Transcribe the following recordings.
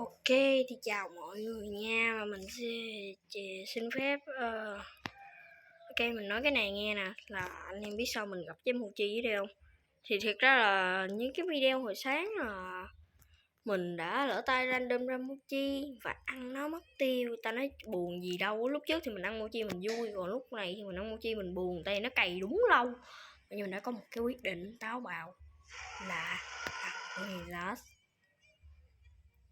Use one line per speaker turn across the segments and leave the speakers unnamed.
Ok, thì chào mọi người nha, và mình xin phép ok, mình nói cái này nghe nè, là anh em biết sao mình gặp với Mochi ở đây không? Thì thiệt ra là những cái video hồi sáng là mình đã lỡ tay random ra Mochi và ăn nó mất tiêu. Ta nói buồn gì đâu, lúc trước thì mình ăn Mochi mình vui, còn lúc này thì mình ăn Mochi mình buồn, tay nó cày đúng lâu. Nhưng mình đã có một cái quyết định táo bạo là đặt Glass.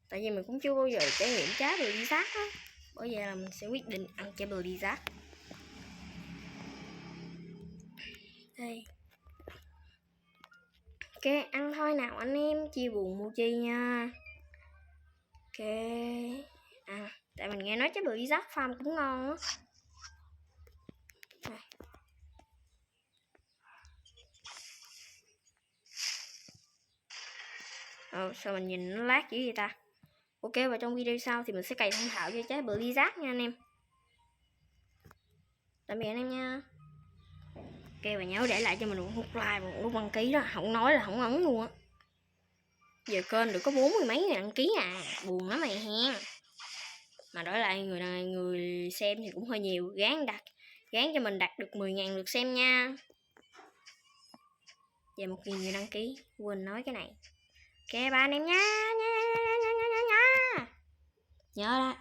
Tại vì mình cũng chưa bao giờ trải nghiệm trái Blizzard á, bởi vậy là mình sẽ quyết định ăn trái Blizzard. Đây, ok, ăn thôi nào anh em, chia buồn Mochi nha. Ok, tại mình nghe nói trái Blizzard farm cũng ngon á. Sao mình nhìn nó lát dữ vậy ta? Ok, và trong video sau thì mình sẽ cày thông thạo cho trái Blizzard nha anh em. Tạm biệt anh em nha. Ok, và nhớ để lại cho mình một nút like và một nút đăng ký đó, không nói là không ấn luôn á. Giờ kênh được có 40 mấy người đăng ký à, buồn lắm mày hen. Mà đổi lại người xem thì cũng hơi nhiều, gán cho mình đạt được 10.000 lượt xem nha. Và 1.000 người đăng ký, quên nói cái này. Ok ba anh em nha. Nhớ đó.